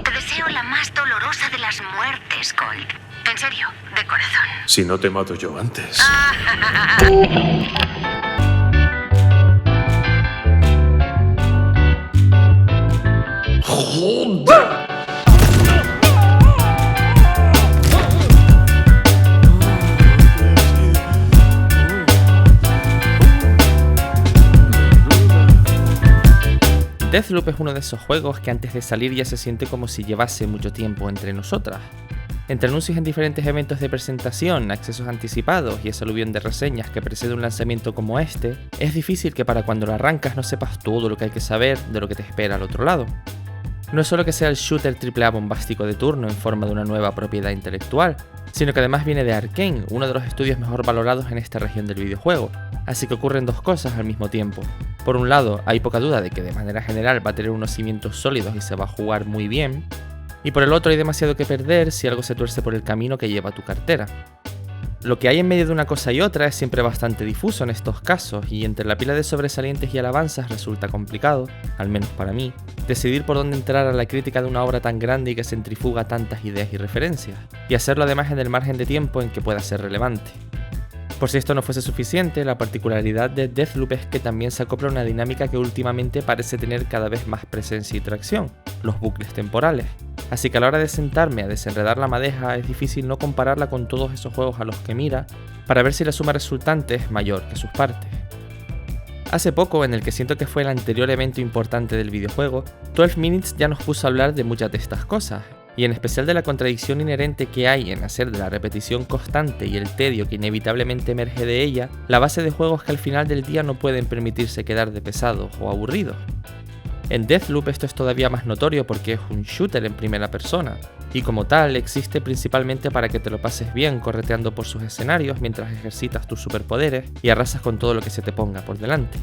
Te deseo la más dolorosa de las muertes, Colt. En serio, de corazón. Si no te mato yo antes. ¡Joder! Deathloop es uno de esos juegos que antes de salir ya se siente como si llevase mucho tiempo entre nosotras. Entre anuncios en diferentes eventos de presentación, accesos anticipados y ese aluvión de reseñas que precede un lanzamiento como este, es difícil que para cuando lo arrancas no sepas todo lo que hay que saber de lo que te espera al otro lado. No es solo que sea el shooter AAA bombástico de turno en forma de una nueva propiedad intelectual, sino que además viene de Arkane, uno de los estudios mejor valorados en esta región del videojuego, así que ocurren dos cosas al mismo tiempo. Por un lado, hay poca duda de que de manera general va a tener unos cimientos sólidos y se va a jugar muy bien, y por el otro hay demasiado que perder si algo se tuerce por el camino que lleva tu cartera. Lo que hay en medio de una cosa y otra es siempre bastante difuso en estos casos, y entre la pila de sobresalientes y alabanzas resulta complicado, al menos para mí, decidir por dónde entrar a la crítica de una obra tan grande y que centrifuga tantas ideas y referencias, y hacerlo además en el margen de tiempo en que pueda ser relevante. Por si esto no fuese suficiente, la particularidad de Deathloop es que también se acopla una dinámica que últimamente parece tener cada vez más presencia y tracción, los bucles temporales. Así que a la hora de sentarme a desenredar la madeja es difícil no compararla con todos esos juegos a los que mira, para ver si la suma resultante es mayor que sus partes. Hace poco, en el que siento que fue el anterior evento importante del videojuego, 12 Minutes ya nos puso a hablar de muchas de estas cosas, y en especial de la contradicción inherente que hay en hacer de la repetición constante y el tedio que inevitablemente emerge de ella, la base de juegos que al final del día no pueden permitirse quedar de pesados o aburridos. En Deathloop esto es todavía más notorio porque es un shooter en primera persona, y como tal existe principalmente para que te lo pases bien correteando por sus escenarios mientras ejercitas tus superpoderes y arrasas con todo lo que se te ponga por delante.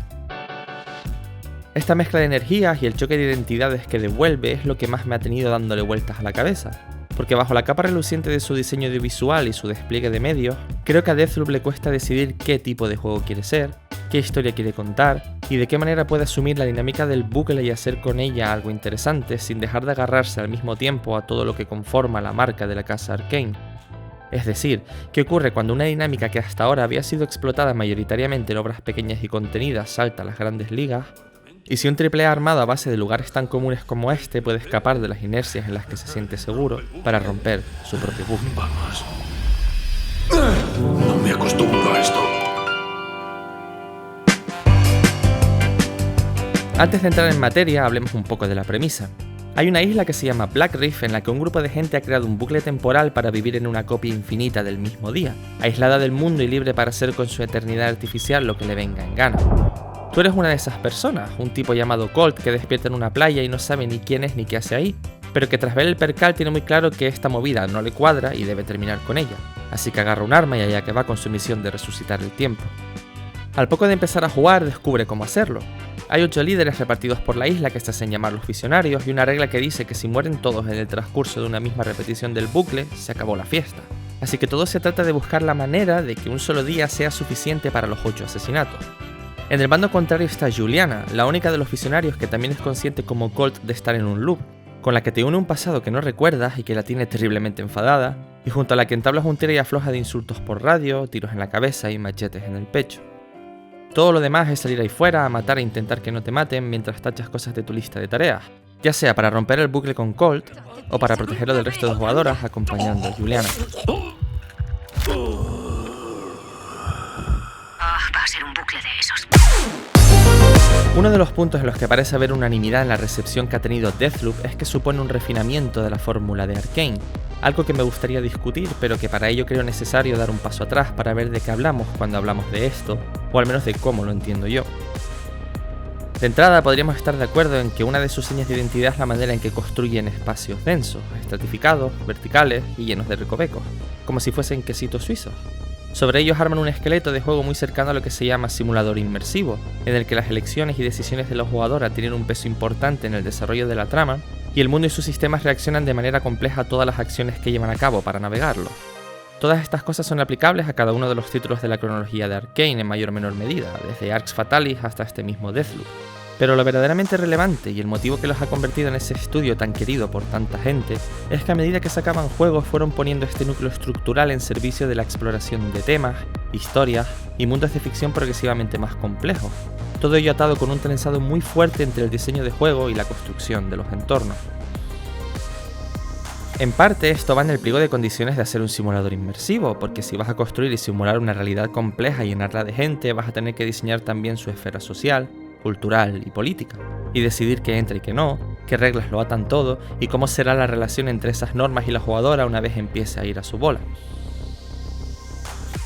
Esta mezcla de energías y el choque de identidades que devuelve es lo que más me ha tenido dándole vueltas a la cabeza, porque bajo la capa reluciente de su diseño audiovisual y su despliegue de medios, creo que a Deathloop le cuesta decidir qué tipo de juego quiere ser, qué historia quiere contar y de qué manera puede asumir la dinámica del bucle y hacer con ella algo interesante sin dejar de agarrarse al mismo tiempo a todo lo que conforma la marca de la casa Arkane. Es decir, ¿qué ocurre cuando una dinámica que hasta ahora había sido explotada mayoritariamente en obras pequeñas y contenidas salta a las grandes ligas? Y si un AAA armado a base de lugares tan comunes como este puede escapar de las inercias en las que se siente seguro para romper su propio bucle. Vamos. No me acostumbro a esto. Antes de entrar en materia, hablemos un poco de la premisa. Hay una isla que se llama Black Reef en la que un grupo de gente ha creado un bucle temporal para vivir en una copia infinita del mismo día, aislada del mundo y libre para hacer con su eternidad artificial lo que le venga en gana. Tú eres una de esas personas, un tipo llamado Colt que despierta en una playa y no sabe ni quién es ni qué hace ahí, pero que tras ver el percal tiene muy claro que esta movida no le cuadra y debe terminar con ella, así que agarra un arma y allá que va con su misión de resucitar el tiempo. Al poco de empezar a jugar descubre cómo hacerlo. Hay 8 líderes repartidos por la isla que se hacen llamar los visionarios y una regla que dice que si mueren todos en el transcurso de una misma repetición del bucle, se acabó la fiesta. Así que todo se trata de buscar la manera de que un solo día sea suficiente para los 8 asesinatos. En el bando contrario está Juliana, la única de los visionarios que también es consciente como Colt de estar en un loop, con la que te une un pasado que no recuerdas y que la tiene terriblemente enfadada, y junto a la que entablas un tira y afloja de insultos por radio, tiros en la cabeza y machetes en el pecho. Todo lo demás es salir ahí fuera a matar e intentar que no te maten mientras tachas cosas de tu lista de tareas, ya sea para romper el bucle con Colt o para protegerlo del resto de jugadoras acompañando a Juliana. Va a ser un bucle de esos. Uno de los puntos en los que parece haber unanimidad en la recepción que ha tenido Deathloop es que supone un refinamiento de la fórmula de Arkane, algo que me gustaría discutir, pero que para ello creo necesario dar un paso atrás para ver de qué hablamos cuando hablamos de esto, o al menos de cómo lo entiendo yo. De entrada podríamos estar de acuerdo en que una de sus señas de identidad es la manera en que construyen espacios densos, estratificados, verticales y llenos de recovecos, como si fuesen quesitos suizos. Sobre ellos arman un esqueleto de juego muy cercano a lo que se llama simulador inmersivo, en el que las elecciones y decisiones de la jugadora tienen un peso importante en el desarrollo de la trama, y el mundo y sus sistemas reaccionan de manera compleja a todas las acciones que llevan a cabo para navegarlo. Todas estas cosas son aplicables a cada uno de los títulos de la cronología de Arkane en mayor o menor medida, desde Arx Fatalis hasta este mismo Deathloop. Pero lo verdaderamente relevante y el motivo que los ha convertido en ese estudio tan querido por tanta gente es que a medida que sacaban juegos fueron poniendo este núcleo estructural en servicio de la exploración de temas, historias y mundos de ficción progresivamente más complejos. Todo ello atado con un trenzado muy fuerte entre el diseño de juego y la construcción de los entornos. En parte esto va en el pliego de condiciones de hacer un simulador inmersivo, porque si vas a construir y simular una realidad compleja y llenarla de gente, vas a tener que diseñar también su esfera social, cultural y política, y decidir qué entra y qué no, qué reglas lo atan todo y cómo será la relación entre esas normas y la jugadora una vez empiece a ir a su bola.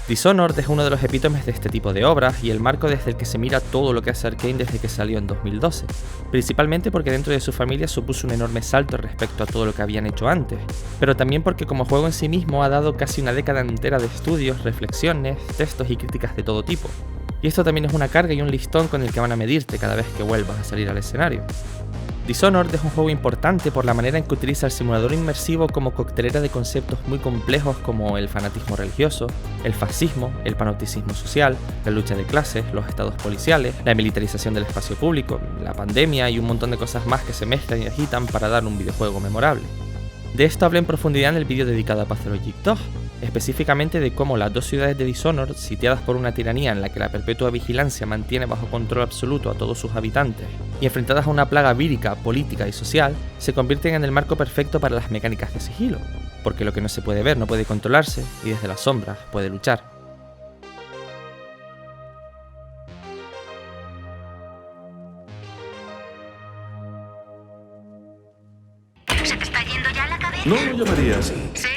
Dishonored es uno de los epítomes de este tipo de obras y el marco desde el que se mira todo lo que hace Arkane desde que salió en 2012, principalmente porque dentro de su familia supuso un enorme salto respecto a todo lo que habían hecho antes, pero también porque como juego en sí mismo ha dado casi una década entera de estudios, reflexiones, textos y críticas de todo tipo. Y esto también es una carga y un listón con el que van a medirte cada vez que vuelvas a salir al escenario. Dishonored es un juego importante por la manera en que utiliza el simulador inmersivo como coctelera de conceptos muy complejos como el fanatismo religioso, el fascismo, el panopticismo social, la lucha de clases, los estados policiales, la militarización del espacio público, la pandemia y un montón de cosas más que se mezclan y agitan para dar un videojuego memorable. De esto hablé en profundidad en el vídeo dedicado a Pathologic 2, específicamente de cómo las dos ciudades de Dishonored, sitiadas por una tiranía en la que la perpetua vigilancia mantiene bajo control absoluto a todos sus habitantes, y enfrentadas a una plaga vírica, política y social, se convierten en el marco perfecto para las mecánicas de sigilo, porque lo que no se puede ver no puede controlarse, y desde las sombras puede luchar. ¿Se te está yendo ya la cabeza? No lo llamaría así. ¿Sí?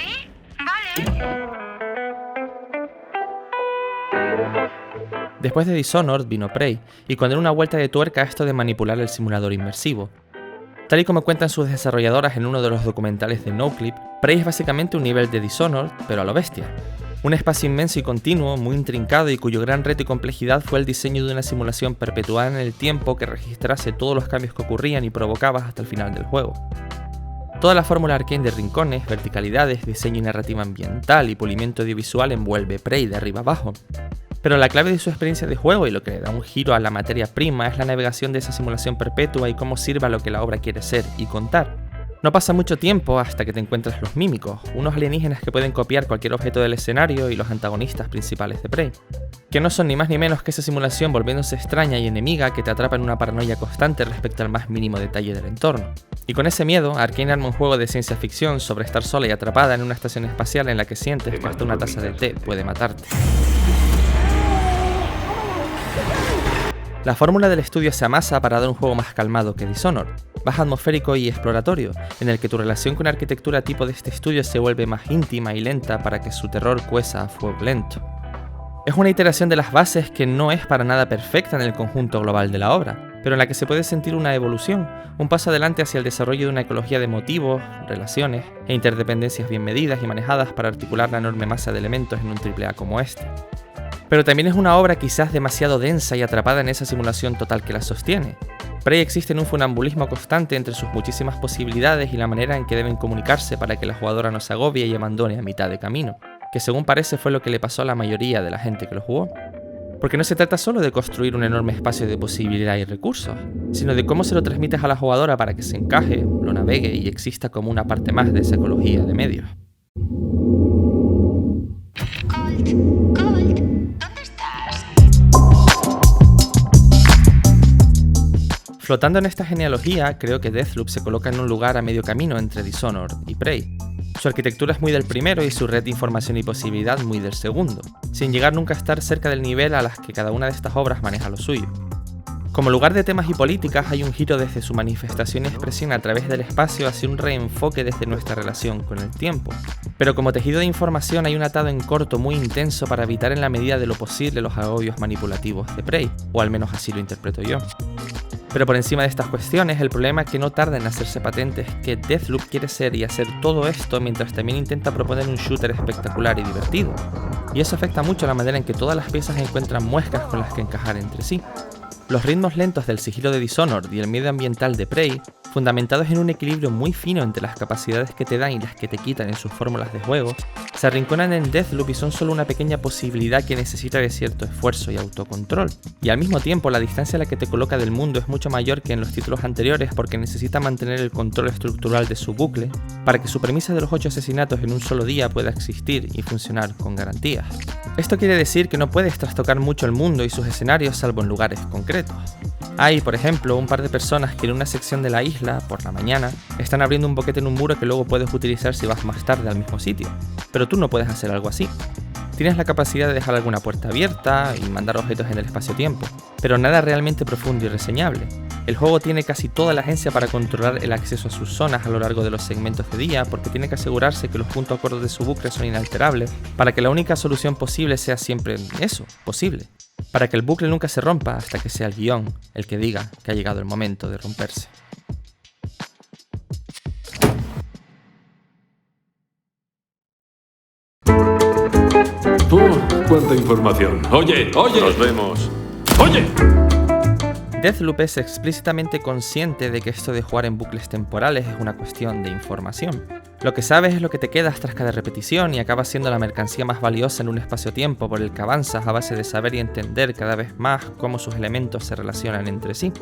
Vale. Después de Dishonored vino Prey, y con él una vuelta de tuerca a esto de manipular el simulador inmersivo. Tal y como cuentan sus desarrolladoras en uno de los documentales de NoClip, Prey es básicamente un nivel de Dishonored, pero a lo bestia. Un espacio inmenso y continuo, muy intrincado y cuyo gran reto y complejidad fue el diseño de una simulación perpetuada en el tiempo que registrase todos los cambios que ocurrían y provocabas hasta el final del juego. Toda la fórmula Arkane de rincones, verticalidades, diseño y narrativa ambiental y pulimiento audiovisual envuelve Prey de arriba abajo. Pero la clave de su experiencia de juego y lo que le da un giro a la materia prima es la navegación de esa simulación perpetua y cómo sirve a lo que la obra quiere ser y contar. No pasa mucho tiempo hasta que te encuentras los mímicos, unos alienígenas que pueden copiar cualquier objeto del escenario y los antagonistas principales de Prey, que no son ni más ni menos que esa simulación volviéndose extraña y enemiga que te atrapa en una paranoia constante respecto al más mínimo detalle del entorno. Y con ese miedo, Arkane arma un juego de ciencia ficción sobre estar sola y atrapada en una estación espacial en la que sientes que hasta una taza de té puede matarte. La fórmula del estudio se amasa para dar un juego más calmado que Dishonored, más atmosférico y exploratorio, en el que tu relación con la arquitectura tipo de este estudio se vuelve más íntima y lenta para que su terror cueza a fuego lento. Es una iteración de las bases que no es para nada perfecta en el conjunto global de la obra, pero en la que se puede sentir una evolución, un paso adelante hacia el desarrollo de una ecología de motivos, relaciones e interdependencias bien medidas y manejadas para articular la enorme masa de elementos en un AAA como este. Pero también es una obra quizás demasiado densa y atrapada en esa simulación total que la sostiene. Prey existe en un funambulismo constante entre sus muchísimas posibilidades y la manera en que deben comunicarse para que la jugadora no se agobie y abandone a mitad de camino, que según parece fue lo que le pasó a la mayoría de la gente que lo jugó. Porque no se trata solo de construir un enorme espacio de posibilidad y recursos, sino de cómo se lo transmites a la jugadora para que se encaje, lo navegue y exista como una parte más de esa ecología de medios. Colt, ¿dónde estás? Flotando en esta genealogía, creo que Deathloop se coloca en un lugar a medio camino entre Dishonored y Prey. Su arquitectura es muy del primero y su red de información y posibilidad muy del segundo, sin llegar nunca a estar cerca del nivel a las que cada una de estas obras maneja lo suyo. Como lugar de temas y políticas hay un giro desde su manifestación y expresión a través del espacio hacia un reenfoque desde nuestra relación con el tiempo. Pero como tejido de información hay un atado en corto muy intenso para evitar en la medida de lo posible los agobios manipulativos de Prey, o al menos así lo interpreto yo. Pero por encima de estas cuestiones, el problema que no tarda en hacerse patente es que Deathloop quiere ser y hacer todo esto mientras también intenta proponer un shooter espectacular y divertido. Y eso afecta mucho la manera en que todas las piezas encuentran muescas con las que encajar entre sí. Los ritmos lentos del sigilo de Dishonored y el medio ambiental de Prey fundamentados en un equilibrio muy fino entre las capacidades que te dan y las que te quitan en sus fórmulas de juego, se arrinconan en Deathloop y son solo una pequeña posibilidad que necesita de cierto esfuerzo y autocontrol. Y al mismo tiempo, la distancia a la que te coloca del mundo es mucho mayor que en los títulos anteriores porque necesita mantener el control estructural de su bucle para que su premisa de los 8 asesinatos en un solo día pueda existir y funcionar con garantías. Esto quiere decir que no puedes trastocar mucho el mundo y sus escenarios salvo en lugares concretos. Hay, por ejemplo, un par de personas que en una sección de la isla, por la mañana, están abriendo un boquete en un muro que luego puedes utilizar si vas más tarde al mismo sitio, pero tú no puedes hacer algo así. Tienes la capacidad de dejar alguna puerta abierta y mandar objetos en el espacio-tiempo, pero nada realmente profundo y reseñable. El juego tiene casi toda la agencia para controlar el acceso a sus zonas a lo largo de los segmentos de día porque tiene que asegurarse que los puntos gordos de su bucle son inalterables para que la única solución posible sea siempre eso, posible. Para que el bucle nunca se rompa hasta que sea el guión el que diga que ha llegado el momento de romperse. ¡Cuánta información! ¡Oye! ¡Nos vemos! ¡Oye! Deathloop es explícitamente consciente de que esto de jugar en bucles temporales es una cuestión de información. Lo que sabes es lo que te quedas tras cada repetición y acabas siendo la mercancía más valiosa en un espacio-tiempo por el que avanzas a base de saber y entender cada vez más cómo sus elementos se relacionan entre sí.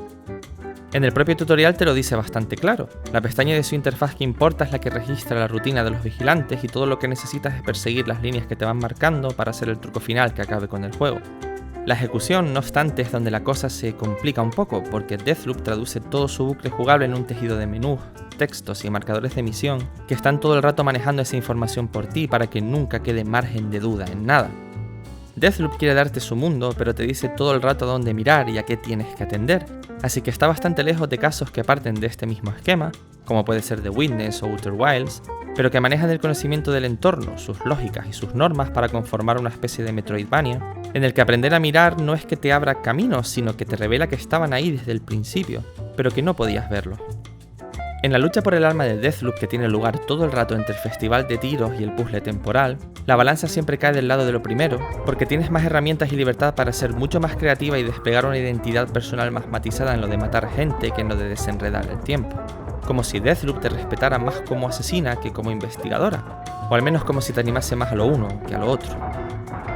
En el propio tutorial te lo dice bastante claro. La pestaña de su interfaz que importa es la que registra la rutina de los vigilantes y todo lo que necesitas es perseguir las líneas que te van marcando para hacer el truco final que acabe con el juego. La ejecución, no obstante, es donde la cosa se complica un poco, porque Deathloop traduce todo su bucle jugable en un tejido de menús, textos y marcadores de misión que están todo el rato manejando esa información por ti para que nunca quede margen de duda en nada. Deathloop quiere darte su mundo, pero te dice todo el rato a dónde mirar y a qué tienes que atender, así que está bastante lejos de casos que parten de este mismo esquema, como puede ser The Witness o Outer Wilds, pero que manejan el conocimiento del entorno, sus lógicas y sus normas para conformar una especie de Metroidvania, en el que aprender a mirar no es que te abra caminos, sino que te revela que estaban ahí desde el principio, pero que no podías verlos. En la lucha por el alma de Deathloop que tiene lugar todo el rato entre el festival de tiros y el puzzle temporal, la balanza siempre cae del lado de lo primero, porque tienes más herramientas y libertad para ser mucho más creativa y desplegar una identidad personal más matizada en lo de matar gente que en lo de desenredar el tiempo. Como si Deathloop te respetara más como asesina que como investigadora, o al menos como si te animase más a lo uno que a lo otro.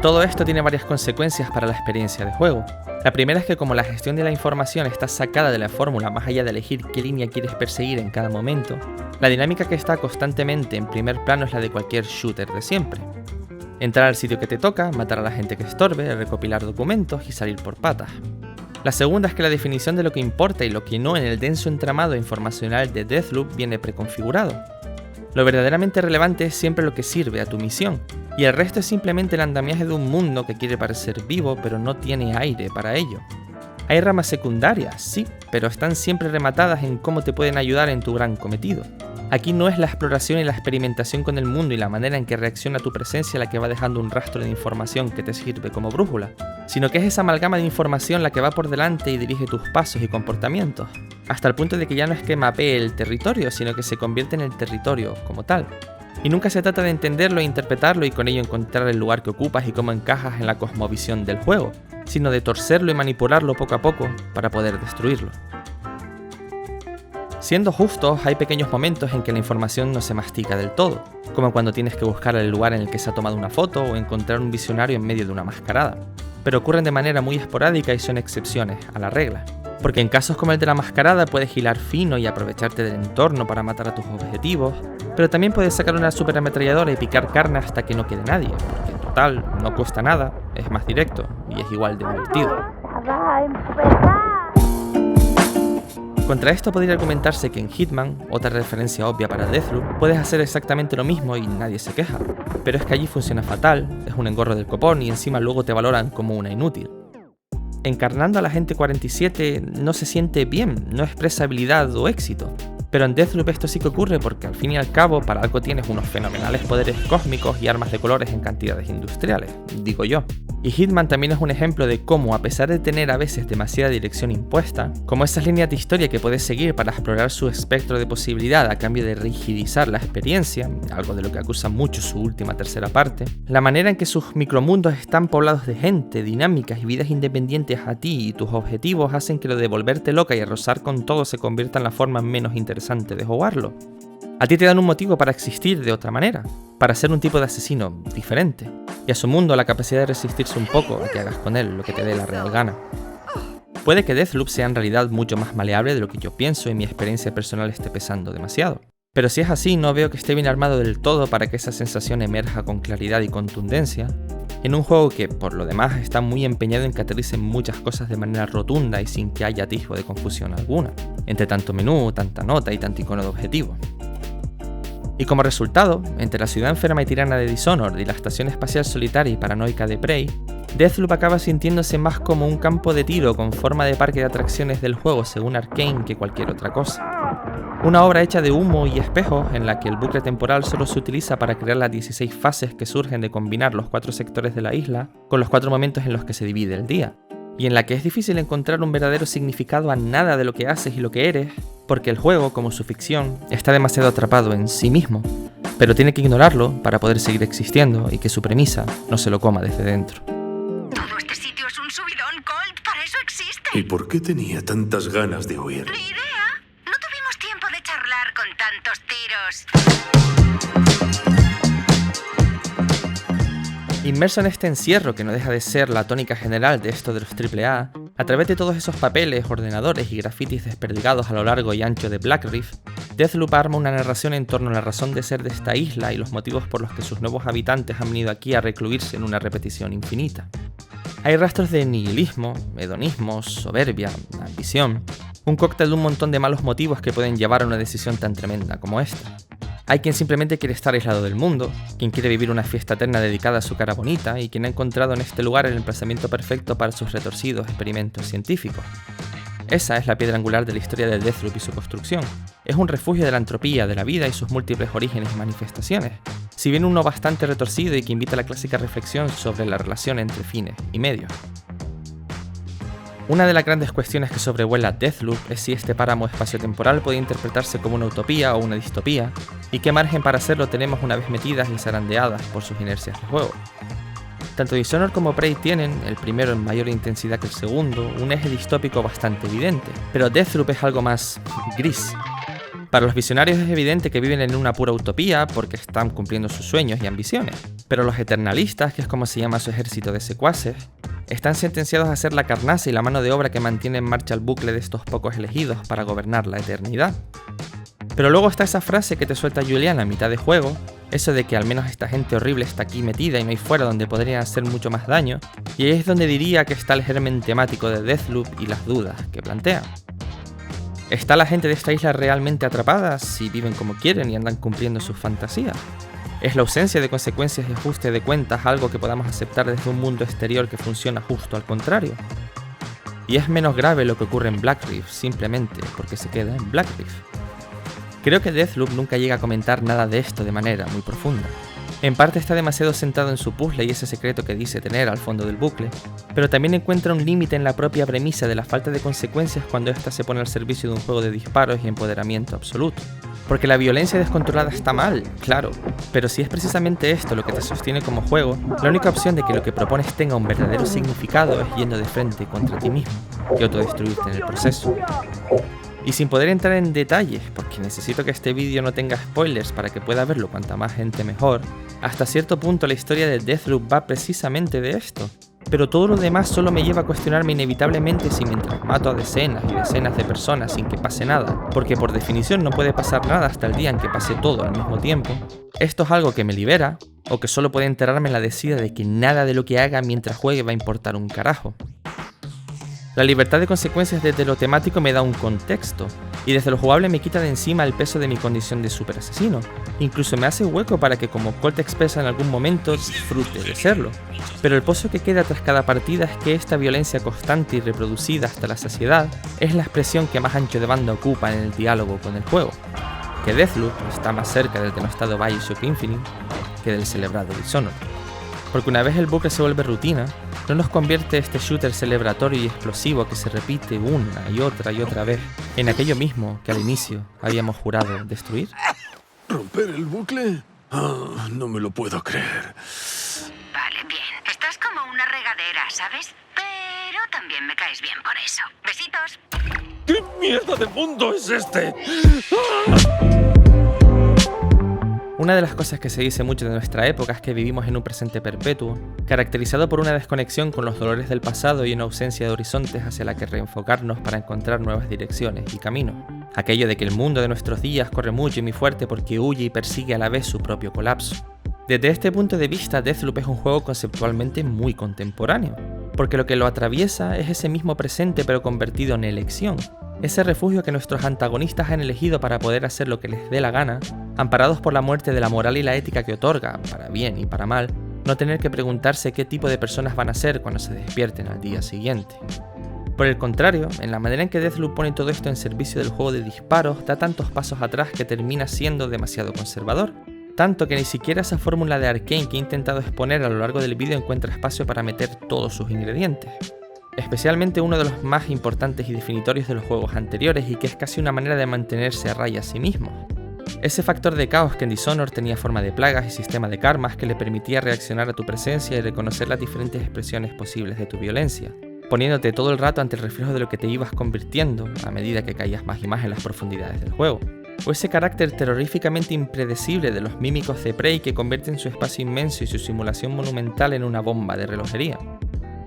Todo esto tiene varias consecuencias para la experiencia de juego. La primera es que como la gestión de la información está sacada de la fórmula más allá de elegir qué línea quieres perseguir en cada momento, la dinámica que está constantemente en primer plano es la de cualquier shooter de siempre. Entrar al sitio que te toca, matar a la gente que estorbe, recopilar documentos y salir por patas. La segunda es que la definición de lo que importa y lo que no en el denso entramado informacional de Deathloop viene preconfigurado. Lo verdaderamente relevante es siempre lo que sirve a tu misión, y el resto es simplemente el andamiaje de un mundo que quiere parecer vivo pero no tiene aire para ello. Hay ramas secundarias, sí, pero están siempre rematadas en cómo te pueden ayudar en tu gran cometido. Aquí no es la exploración y la experimentación con el mundo y la manera en que reacciona tu presencia la que va dejando un rastro de información que te sirve como brújula, sino que es esa amalgama de información la que va por delante y dirige tus pasos y comportamientos, hasta el punto de que ya no es que mapee el territorio, sino que se convierte en el territorio como tal. Y nunca se trata de entenderlo e interpretarlo y con ello encontrar el lugar que ocupas y cómo encajas en la cosmovisión del juego, sino de torcerlo y manipularlo poco a poco para poder destruirlo. Siendo justos, hay pequeños momentos en que la información no se mastica del todo, como cuando tienes que buscar el lugar en el que se ha tomado una foto o encontrar un visionario en medio de una mascarada, pero ocurren de manera muy esporádica y son excepciones a la regla. Porque en casos como el de la mascarada puedes hilar fino y aprovecharte del entorno para matar a tus objetivos, pero también puedes sacar una superametralladora y picar carne hasta que no quede nadie, porque en total no cuesta nada, es más directo y es igual de divertido. Contra esto podría argumentarse que en Hitman, otra referencia obvia para Deathloop, puedes hacer exactamente lo mismo y nadie se queja, pero es que allí funciona fatal, es un engorro del copón y encima luego te valoran como una inútil. Encarnando a la Agente 47 no se siente bien, no expresa habilidad o éxito, pero en Deathloop esto sí que ocurre porque al fin y al cabo para algo tienes unos fenomenales poderes cósmicos y armas de colores en cantidades industriales, digo yo. Y Hitman también es un ejemplo de cómo, a pesar de tener a veces demasiada dirección impuesta, como esas líneas de historia que puedes seguir para explorar su espectro de posibilidad a cambio de rigidizar la experiencia, algo de lo que acusa mucho su última tercera parte, la manera en que sus micromundos están poblados de gente, dinámicas y vidas independientes a ti y tus objetivos hacen que lo de volverte loca y arrasar con todo se convierta en la forma menos interesante de jugarlo. A ti te dan un motivo para existir de otra manera, para ser un tipo de asesino diferente, y a su mundo la capacidad de resistirse un poco a que hagas con él lo que te dé la real gana. Puede que Deathloop sea en realidad mucho más maleable de lo que yo pienso y mi experiencia personal esté pesando demasiado. Pero si es así, no veo que esté bien armado del todo para que esa sensación emerja con claridad y contundencia, en un juego que, por lo demás, está muy empeñado en que aterricen muchas cosas de manera rotunda y sin que haya atisbo de confusión alguna, entre tanto menú, tanta nota y tanto icono de objetivo. Y como resultado, entre la ciudad enferma y tirana de Dishonored y la estación espacial solitaria y paranoica de Prey, Deathloop acaba sintiéndose más como un campo de tiro con forma de parque de atracciones del juego según Arkane que cualquier otra cosa. Una obra hecha de humo y espejos en la que el bucle temporal solo se utiliza para crear las 16 fases que surgen de combinar los 4 sectores de la isla con los 4 momentos en los que se divide el día, y en la que es difícil encontrar un verdadero significado a nada de lo que haces y lo que eres, porque el juego, como su ficción, está demasiado atrapado en sí mismo, pero tiene que ignorarlo para poder seguir existiendo y que su premisa no se lo coma desde dentro. Todo este sitio es un subidón, Colt. Para eso existe. ¿Y por qué tenía tantas ganas de huir? Ni idea. No tuvimos tiempo de charlar con tantos tiros. Inmerso en este encierro que no deja de ser la tónica general de esto de los AAA, a través de todos esos papeles, ordenadores y grafitis desperdigados a lo largo y ancho de Black Reef, Deathloop arma una narración en torno a la razón de ser de esta isla y los motivos por los que sus nuevos habitantes han venido aquí a recluirse en una repetición infinita. Hay rastros de nihilismo, hedonismo, soberbia, ambición, un cóctel de un montón de malos motivos que pueden llevar a una decisión tan tremenda como esta. Hay quien simplemente quiere estar aislado del mundo, quien quiere vivir una fiesta eterna dedicada a su cara bonita y quien ha encontrado en este lugar el emplazamiento perfecto para sus retorcidos experimentos científicos. Esa es la piedra angular de la historia de Deathloop y su construcción. Es un refugio de la entropía, de la vida y sus múltiples orígenes y manifestaciones, si bien uno bastante retorcido y que invita a la clásica reflexión sobre la relación entre fines y medios. Una de las grandes cuestiones que sobrevuela Deathloop es si este páramo espaciotemporal puede interpretarse como una utopía o una distopía, y qué margen para hacerlo tenemos una vez metidas y zarandeadas por sus inercias de juego. Tanto Dishonored como Prey tienen, el primero en mayor intensidad que el segundo, un eje distópico bastante evidente, pero Deathloop es algo más gris. Para los visionarios es evidente que viven en una pura utopía porque están cumpliendo sus sueños y ambiciones, pero los eternalistas, que es como se llama su ejército de secuaces, están sentenciados a ser la carnaza y la mano de obra que mantiene en marcha el bucle de estos pocos elegidos para gobernar la eternidad. Pero luego está esa frase que te suelta Julian a mitad de juego, eso de que al menos esta gente horrible está aquí metida y no hay fuera donde podrían hacer mucho más daño, y ahí es donde diría que está el germen temático de Deathloop y las dudas que plantea. ¿Está la gente de esta isla realmente atrapada si viven como quieren y andan cumpliendo sus fantasías? ¿Es la ausencia de consecuencias y ajuste de cuentas algo que podamos aceptar desde un mundo exterior que funciona justo al contrario? Y es menos grave lo que ocurre en Black Reef simplemente porque se queda en Black Reef. Creo que Deathloop nunca llega a comentar nada de esto de manera muy profunda. En parte está demasiado centrado en su puzzle y ese secreto que dice tener al fondo del bucle, pero también encuentra un límite en la propia premisa de la falta de consecuencias cuando ésta se pone al servicio de un juego de disparos y empoderamiento absoluto. Porque la violencia descontrolada está mal, claro, pero si es precisamente esto lo que te sostiene como juego, la única opción de que lo que propones tenga un verdadero significado es yendo de frente contra ti mismo y autodestruirte en el proceso. Y sin poder entrar en detalles, porque necesito que este vídeo no tenga spoilers para que pueda verlo cuanta más gente mejor, hasta cierto punto la historia de Deathloop va precisamente de esto. Pero todo lo demás solo me lleva a cuestionarme inevitablemente si mientras mato a decenas y decenas de personas sin que pase nada, porque por definición no puede pasar nada hasta el día en que pase todo al mismo tiempo, esto es algo que me libera, o que solo puede enterrarme en la decida de que nada de lo que haga mientras juegue va a importar un carajo. La libertad de consecuencias desde lo temático me da un contexto, y desde lo jugable me quita de encima el peso de mi condición de super asesino. Incluso me hace hueco para que, como Colt expresa en algún momento, disfrute de serlo. Pero el pozo que queda tras cada partida es que esta violencia constante y reproducida hasta la saciedad es la expresión que más ancho de banda ocupa en el diálogo con el juego. Que Deathloop está más cerca del denostado Bioshock Infinite que del celebrado Dishonored. Porque una vez el bucle se vuelve rutina, ¿No nos convierte este shooter celebratorio y explosivo que se repite una y otra vez en aquello mismo que al inicio habíamos jurado destruir? ¿Romper el bucle? No me lo puedo creer. Vale, bien. Estás como una regadera, ¿sabes? Pero también me caes bien por eso. Besitos. ¿Qué mierda de mundo es este? Una de las cosas que se dice mucho de nuestra época es que vivimos en un presente perpetuo, caracterizado por una desconexión con los dolores del pasado y una ausencia de horizontes hacia la que reenfocarnos para encontrar nuevas direcciones y caminos. Aquello de que el mundo de nuestros días corre mucho y muy fuerte porque huye y persigue a la vez su propio colapso. Desde este punto de vista, Deathloop es un juego conceptualmente muy contemporáneo, porque lo que lo atraviesa es ese mismo presente pero convertido en elección. Ese refugio que nuestros antagonistas han elegido para poder hacer lo que les dé la gana, amparados por la muerte de la moral y la ética que otorga, para bien y para mal, no tener que preguntarse qué tipo de personas van a ser cuando se despierten al día siguiente. Por el contrario, en la manera en que Deathloop pone todo esto en servicio del juego de disparos, da tantos pasos atrás que termina siendo demasiado conservador. Tanto que ni siquiera esa fórmula de Arkane que he intentado exponer a lo largo del vídeo encuentra espacio para meter todos sus ingredientes. Especialmente uno de los más importantes y definitorios de los juegos anteriores y que es casi una manera de mantenerse a raya a sí mismo. Ese factor de caos que en Dishonored tenía forma de plagas y sistema de karmas que le permitía reaccionar a tu presencia y reconocer las diferentes expresiones posibles de tu violencia, poniéndote todo el rato ante el reflejo de lo que te ibas convirtiendo a medida que caías más y más en las profundidades del juego. O ese carácter terroríficamente impredecible de los mímicos de Prey que convierten su espacio inmenso y su simulación monumental en una bomba de relojería.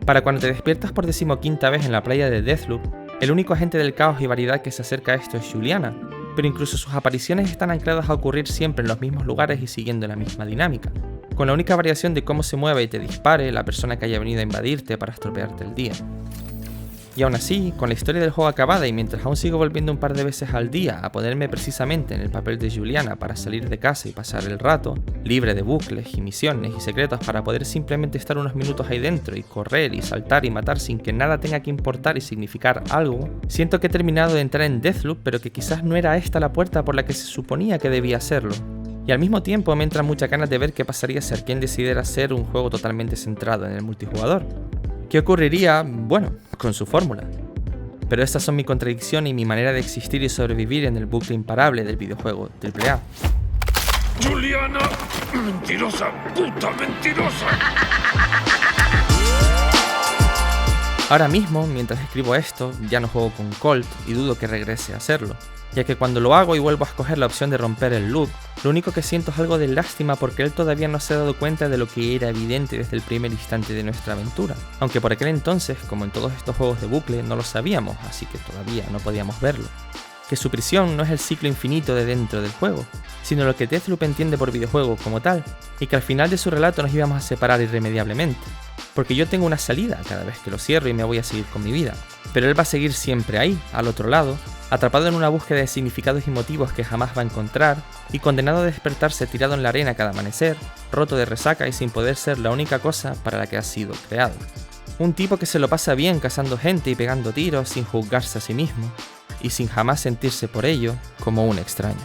Para cuando te despiertas por 15ª vez en la playa de Deathloop, el único agente del caos y variedad que se acerca a esto es Juliana, pero incluso sus apariciones están ancladas a ocurrir siempre en los mismos lugares y siguiendo la misma dinámica, con la única variación de cómo se mueve y te dispare la persona que haya venido a invadirte para estropearte el día. Y aún así, con la historia del juego acabada y mientras aún sigo volviendo un par de veces al día a ponerme precisamente en el papel de Juliana para salir de casa y pasar el rato, libre de bucles y misiones y secretos para poder simplemente estar unos minutos ahí dentro y correr y saltar y matar sin que nada tenga que importar y significar algo, siento que he terminado de entrar en Deathloop pero que quizás no era esta la puerta por la que se suponía que debía hacerlo. Y al mismo tiempo me entran muchas ganas de ver qué pasaría si Arkane decidiera hacer un juego totalmente centrado en el multijugador. ¿Qué ocurriría? Bueno, con su fórmula. Pero estas son mi contradicción y mi manera de existir y sobrevivir en el bucle imparable del videojuego AAA. ¡Juliana! ¡Mentirosa! ¡Puta mentirosa! Ahora mismo, mientras escribo esto, ya no juego con Colt y dudo que regrese a hacerlo, ya que cuando lo hago y vuelvo a escoger la opción de romper el loop, lo único que siento es algo de lástima porque él todavía no se ha dado cuenta de lo que era evidente desde el primer instante de nuestra aventura, aunque por aquel entonces, como en todos estos juegos de bucle, no lo sabíamos, así que todavía no podíamos verlo. Que su prisión no es el ciclo infinito de dentro del juego, sino lo que Deathloop entiende por videojuego como tal, y que al final de su relato nos íbamos a separar irremediablemente. Porque yo tengo una salida cada vez que lo cierro y me voy a seguir con mi vida, pero él va a seguir siempre ahí, al otro lado, atrapado en una búsqueda de significados y motivos que jamás va a encontrar, y condenado a despertarse tirado en la arena cada amanecer, roto de resaca y sin poder ser la única cosa para la que ha sido creado. Un tipo que se lo pasa bien cazando gente y pegando tiros sin juzgarse a sí mismo, y sin jamás sentirse por ello como un extraño.